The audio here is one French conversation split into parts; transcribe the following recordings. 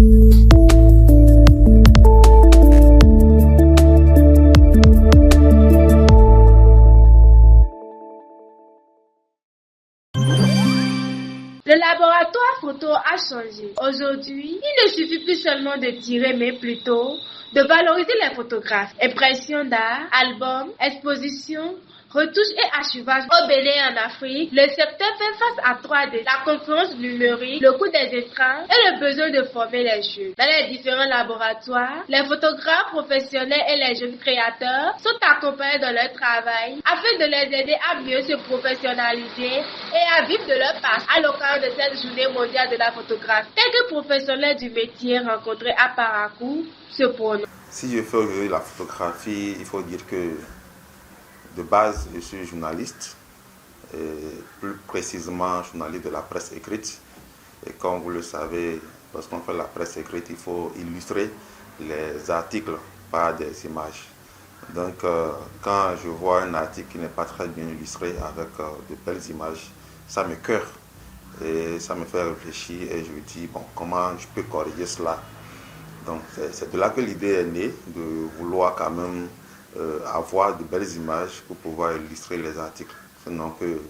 Le laboratoire photo a changé. Aujourd'hui, il ne suffit plus seulement de tirer, mais plutôt de valoriser les photographes. Impression d'art, albums, expositions, retouches et archivages au Bénin en Afrique. Le secteur fait face à 3D, la conférence numérique, le coût des intrants et le besoin de former les jeunes. Dans les différents laboratoires, les photographes professionnels et les jeunes créateurs sont accompagnés dans leur travail afin de les aider à mieux se professionnaliser et à vivre de leur passion. À l'occasion de cette journée mondiale de la photographie, quelques professionnels du métier rencontrés à Parakou se prononcent. Si je fais aujourd'hui la photographie, il faut dire que de base, je suis journaliste, et plus précisément journaliste de la presse écrite. Et comme vous le savez, lorsqu'on fait la presse écrite, il faut illustrer les articles par des images. Donc, quand je vois un article qui n'est pas très bien illustré avec de belles images, ça me cœure et ça me fait réfléchir et je me dis, bon, comment je peux corriger cela? Donc, c'est de là que l'idée est née, de vouloir quand même avoir de belles images pour pouvoir illustrer les articles. Sinon que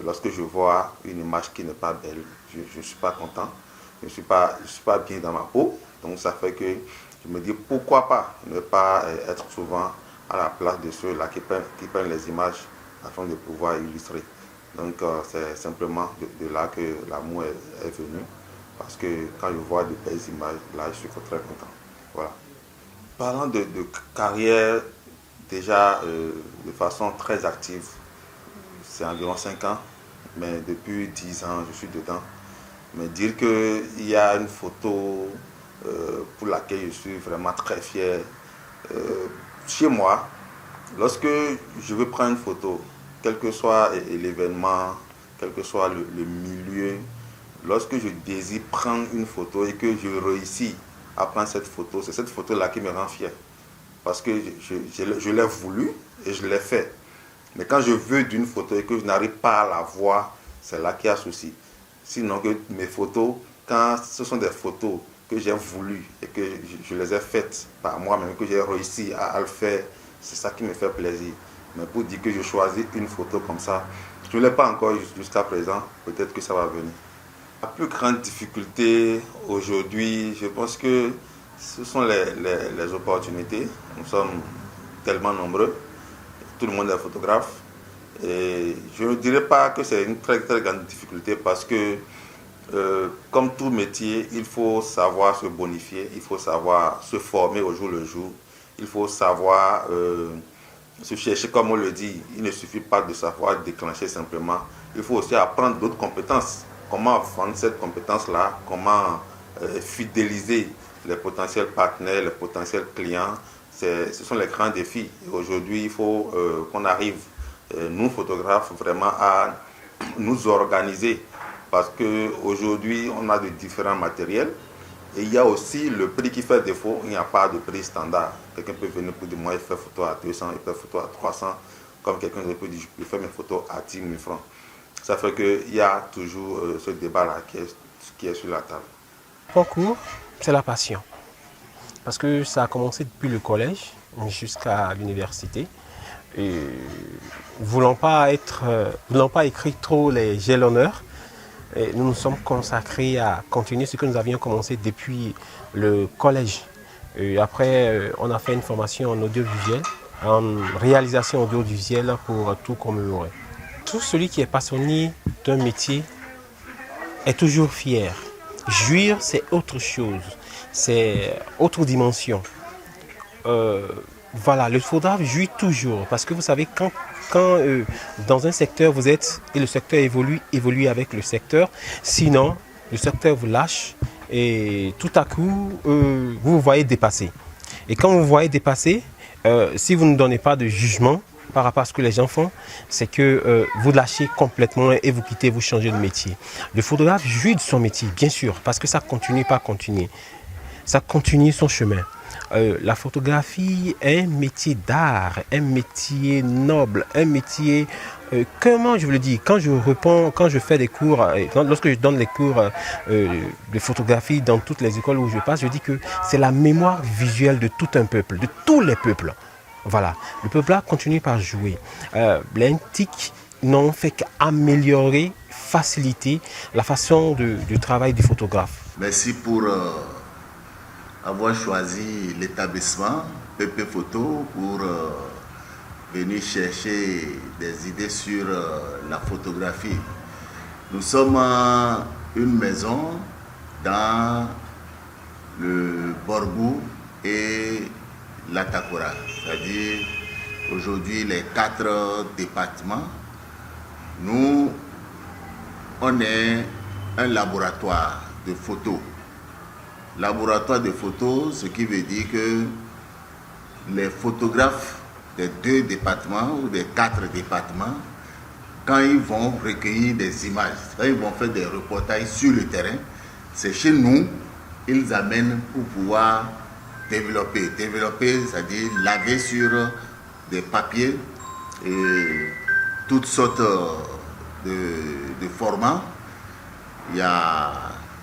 lorsque je vois une image qui n'est pas belle, je ne suis pas content, je ne suis pas bien dans ma peau. Donc ça fait que je me dis pourquoi pas ne pas être souvent à la place de ceux-là qui prennent les images afin de pouvoir illustrer. Donc c'est simplement de là que l'amour est venu. Parce que quand je vois de belles images, là je suis très content. Voilà. Parlant de carrière, déjà de façon très active, c'est environ 5 ans, mais depuis 10 ans, je suis dedans. Mais dire qu'il y a une photo pour laquelle je suis vraiment très fier, chez moi, lorsque je veux prendre une photo, quel que soit l'événement, quel que soit le milieu, lorsque je désire prendre une photo et que je réussis à prendre cette photo, c'est cette photo-là qui me rend fier. Parce que je l'ai voulu et je l'ai fait. Mais quand je veux d'une photo et que je n'arrive pas à la voir, c'est là qu'il y a souci. Sinon que mes photos, quand ce sont des photos que j'ai voulu et que je les ai faites par moi-même, que j'ai réussi à le faire, c'est ça qui me fait plaisir. Mais pour dire que je choisis une photo comme ça, je ne l'ai pas encore jusqu'à présent, peut-être que ça va venir. La plus grande difficulté aujourd'hui, je pense que ce sont les opportunités. Nous sommes tellement nombreux, tout le monde est photographe. Et je ne dirais pas que c'est une très, très grande difficulté parce que, comme tout métier, il faut savoir se bonifier, il faut savoir se former au jour le jour, il faut savoir se chercher, comme on le dit. Il ne suffit pas de savoir déclencher simplement, il faut aussi apprendre d'autres compétences. Comment vendre cette compétence-là, comment fidéliser les potentiels partenaires, les potentiels clients, ce sont les grands défis. Aujourd'hui, il faut qu'on arrive, nous photographes, vraiment à nous organiser parce qu'aujourd'hui, on a de différents matériels et il y a aussi le prix qui fait défaut, il n'y a pas de prix standard. Quelqu'un peut venir pour dire, moi, il fait photo à 200, il fait photo à 300, comme quelqu'un peut dire, je peux faire mes photos à 10 000 francs. Ça fait qu'il y a toujours ce débat-là qui est sur la table. Concours, c'est la passion. Parce que ça a commencé depuis le collège jusqu'à l'université. Et voulant pas écrire trop les jalonneurs, nous nous sommes consacrés à continuer ce que nous avions commencé depuis le collège. Et après, on a fait une formation en audiovisuel, en réalisation audiovisuelle pour tout commémorer. Tout celui qui est passionné d'un métier est toujours fier. Jouir, c'est autre chose, c'est autre dimension. Voilà, le photographe jouit toujours parce que vous savez, quand dans un secteur vous êtes et le secteur évolue avec le secteur, sinon le secteur vous lâche et tout à coup vous vous voyez dépasser. Et quand vous voyez dépasser, si vous ne donnez pas de jugement par rapport à ce que les gens font, c'est que vous lâchez complètement et vous quittez, vous changez de métier. Le photographe jouit de son métier, bien sûr, parce que ça continue pas continuer. Ça continue son chemin. La photographie est un métier d'art, un métier noble, un métier comment je vous le dis, quand je fais des cours, lorsque je donne les cours de photographie dans toutes les écoles où je passe, je dis que c'est la mémoire visuelle de tout un peuple, de tous les peuples. Voilà, le peuple là continue par jouer. Les NTIC n'ont fait qu'améliorer, faciliter la façon de travail du photographe. Merci pour avoir choisi l'établissement PP Photo pour venir chercher des idées sur la photographie. Nous sommes une maison dans le Borgou et l'Atakora, c'est-à-dire aujourd'hui les 4 départements. Nous, on est un laboratoire de photos. Laboratoire de photos, ce qui veut dire que les photographes des 2 départements ou des 4 départements, quand ils vont recueillir des images, quand ils vont faire des reportages sur le terrain, c'est chez nous, ils amènent pour pouvoir développer, c'est-à-dire laver sur des papiers et toutes sortes de formats. Il y a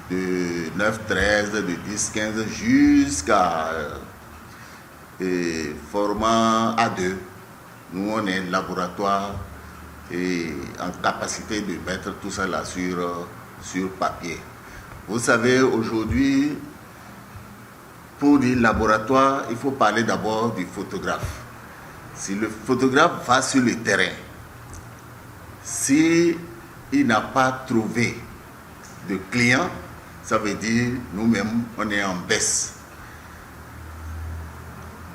de 9, 13, de 10, 15 jusqu'à format A2. Nous, on est laboratoire et en capacité de mettre tout ça là sur papier. Vous savez, aujourd'hui, pour dire laboratoire, il faut parler d'abord du photographe. Si le photographe va sur le terrain, s'il n'a pas trouvé de clients, ça veut dire nous-mêmes, on est en baisse.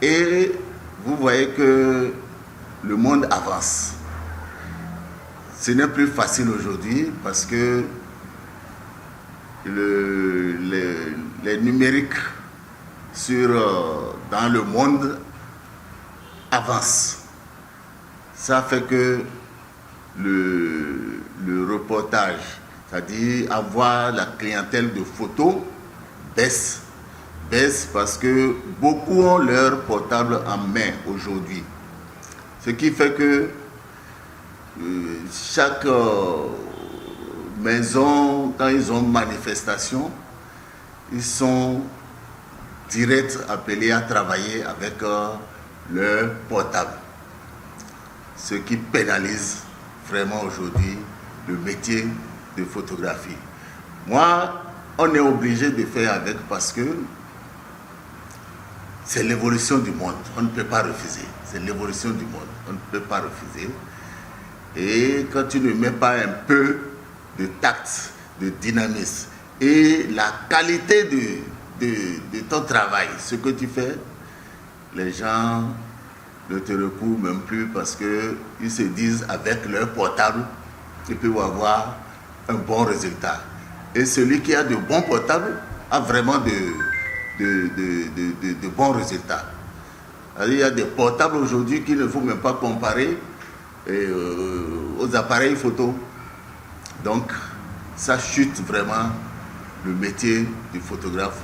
Et vous voyez que le monde avance. Ce n'est plus facile aujourd'hui parce que les numériques dans le monde avancent. Ça fait que le reportage, c'est-à-dire avoir la clientèle de photos, baisse parce que beaucoup ont leur portable en main aujourd'hui. Ce qui fait que chaque maison, quand ils ont manifestation, ils sont direct appelés à travailler avec leur portable. Ce qui pénalise vraiment aujourd'hui le métier de photographie. Moi, on est obligé de faire avec parce que c'est l'évolution du monde. On ne peut pas refuser. C'est l'évolution du monde. On ne peut pas refuser. Et quand tu ne mets pas un peu de tact, de dynamisme et la qualité de ton travail, ce que tu fais, les gens ne te recourent même plus parce qu'ils se disent avec leur portable, ils peuvent avoir un bon résultat. Et celui qui a de bons portables a vraiment de bons résultats. Il y a des portables aujourd'hui qu'il ne faut même pas comparer aux appareils photo. Donc, ça chute vraiment le métier du photographe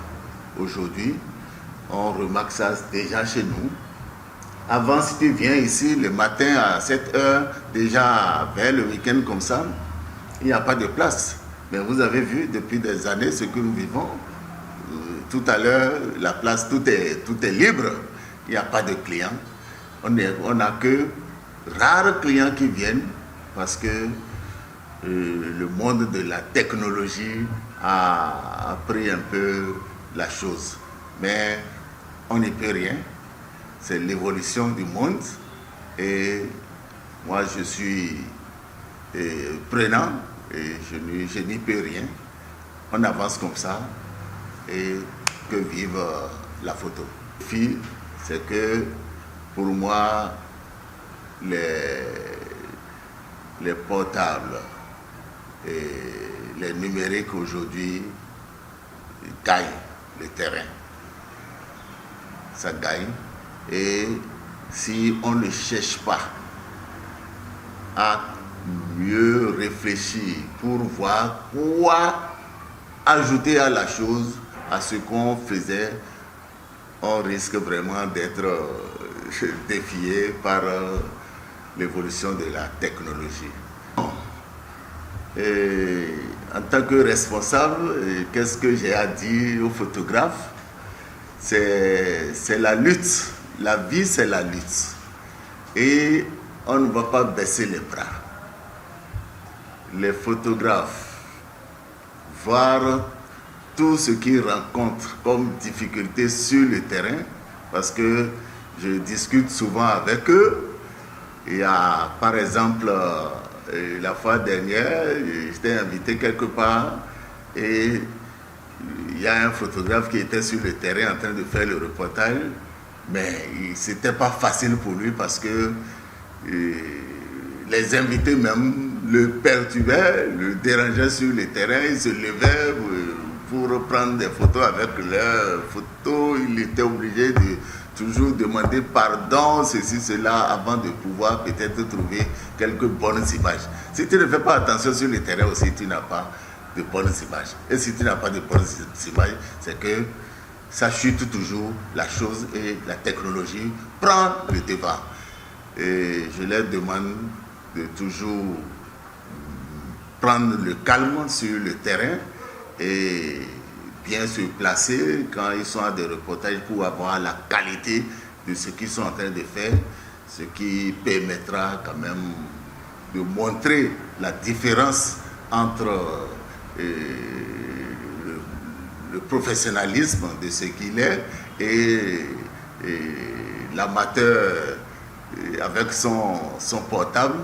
aujourd'hui. On remarque ça déjà chez nous. Avant, si tu viens ici le matin à 7h, déjà vers le week-end comme ça, il n'y a pas de place. Mais vous avez vu depuis des années ce que nous vivons. Tout à l'heure, la place, tout est libre. Il n'y a pas de clients. On n'a que rares clients qui viennent parce que le monde de la technologie a pris un peu la chose. Mais on n'y peut rien. C'est l'évolution du monde. Et moi, je suis prenant et je n'y peux rien. On avance comme ça et que vive la photo. C'est que pour moi, les portables et les numériques aujourd'hui gagnent le terrain. Ça gagne. Et si on ne cherche pas à mieux réfléchir pour voir quoi ajouter à la chose, à ce qu'on faisait, on risque vraiment d'être défié par l'évolution de la technologie. Et en tant que responsable, qu'est-ce que j'ai à dire aux photographes? C'est la lutte. La vie, c'est la lutte. Et on ne va pas baisser les bras. Les photographes, voir tout ce qu'ils rencontrent comme difficulté sur le terrain, parce que je discute souvent avec eux. Il y a, par exemple, la fois dernière, j'étais invité quelque part et il y a un photographe qui était sur le terrain en train de faire le reportage, mais c'était pas facile pour lui parce que les invités même le perturbaient, le dérangeaient sur le terrain, il se levait pour prendre des photos avec leurs photos, il était obligé de toujours demander pardon, ceci, cela, avant de pouvoir peut-être trouver quelques bonnes images. Si tu ne fais pas attention sur le terrain aussi, tu n'as pas de bonnes images. Et si tu n'as pas de bonnes images, c'est que ça chute toujours la chose et la technologie prend le devant. Et je leur demande de toujours prendre le calme sur le terrain et bien se placer quand ils sont à des reportages pour avoir la qualité de ce qu'ils sont en train de faire, ce qui permettra quand même de montrer la différence entre le professionnalisme de ce qu'il est et l'amateur avec son portable.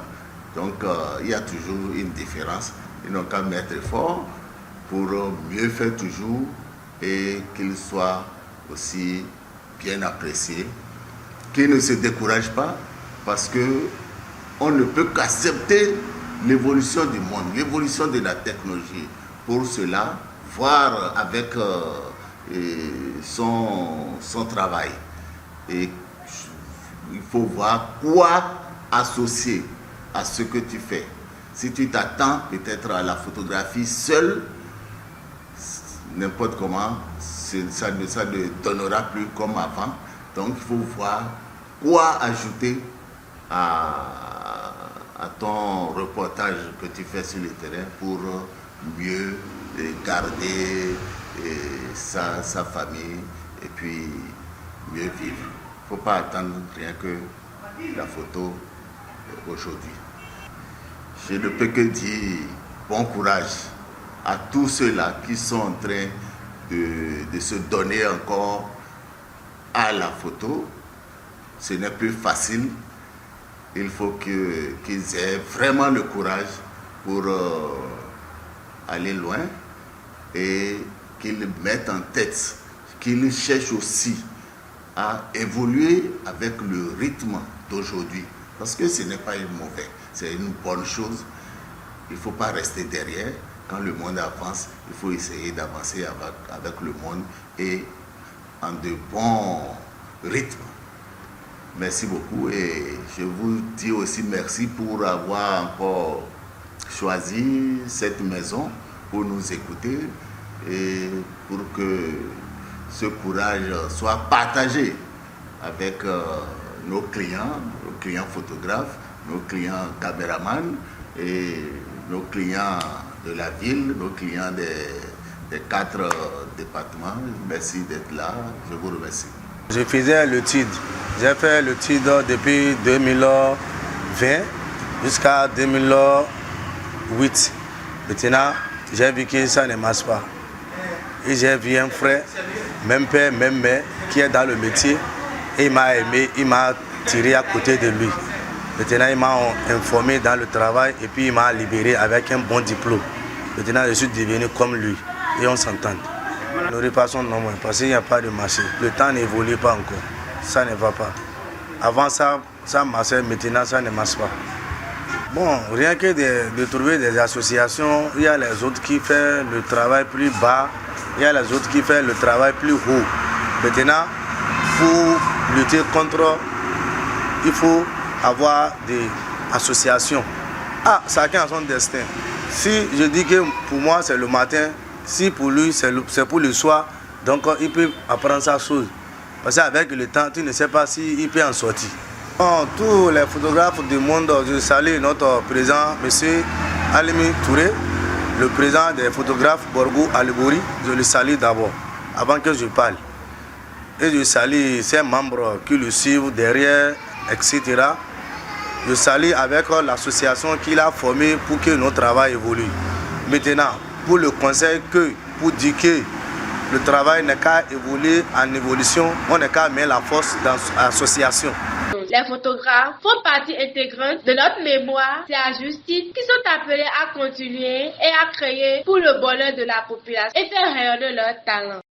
Donc il y a toujours une différence. Ils n'ont qu'à mettre fort pour mieux faire toujours et qu'il soit aussi bien apprécié, qu'il ne se décourage pas parce que on ne peut qu'accepter l'évolution du monde, l'évolution de la technologie. Pour cela, voir avec son travail. Et il faut voir quoi associer à ce que tu fais. Si tu t'attends peut-être à la photographie seule, n'importe comment, ça ne donnera plus comme avant. Donc il faut voir quoi ajouter à ton reportage que tu fais sur le terrain pour mieux garder sa famille et puis mieux vivre. Il ne faut pas attendre rien que la photo aujourd'hui. Je ne peux que dire bon courage à tous ceux-là qui sont en train de se donner encore à la photo. Ce n'est plus facile. Il faut qu'ils aient vraiment le courage pour aller loin et qu'ils mettent en tête, qu'ils cherchent aussi à évoluer avec le rythme d'aujourd'hui. Parce que ce n'est pas mauvais, c'est une bonne chose. Il ne faut pas rester derrière. Quand le monde avance, il faut essayer d'avancer avec le monde et en de bons rythmes. Merci beaucoup et je vous dis aussi merci pour avoir encore choisi cette maison pour nous écouter et pour que ce courage soit partagé avec nos clients photographes, nos clients caméramans et nos clients de la ville, nos clients des 4 départements. Merci d'être là, je vous remercie. Je faisais le TID. J'ai fait le TID depuis 2020 jusqu'à 2008. Maintenant, j'ai vu que ça ne marche pas. Et j'ai vu un frère, même père, même mère, qui est dans le métier. Et il m'a aimé, il m'a tiré à côté de lui. Maintenant, il m'a informé dans le travail et puis il m'a libéré avec un bon diplôme. Maintenant, je suis devenu comme lui et on s'entend. Nous repassons non moins parce qu'il n'y a pas de marché. Le temps n'évolue pas encore. Ça ne va pas. Avant ça marchait, maintenant ça ne marche pas. Bon, rien que de trouver des associations, il y a les autres qui font le travail plus bas, il y a les autres qui font le travail plus haut. Maintenant, pour lutter contre, il faut avoir des associations. Chacun a son destin. Si je dis que pour moi c'est le matin, si pour lui c'est pour le soir, donc il peut apprendre sa chose. Parce qu'avec le temps, tu ne sais pas s'il peut en sortir. Tous les photographes du monde, je salue notre président, M. Alimi Touré, le président des photographes Borgou Alibouri. Je le salue d'abord, avant que je parle. Et je salue ses membres qui le suivent derrière, etc. Je salue avec l'association qu'il a formée pour que notre travail évolue. Maintenant, pour le conseil pour dire que le travail n'est qu'à évoluer en évolution, on n'est qu'à mettre la force dans l'association. Les photographes font partie intégrante de notre mémoire, c'est à juste titre qu'ils sont appelés à continuer et à créer pour le bonheur de la population et faire rayonner leur talent.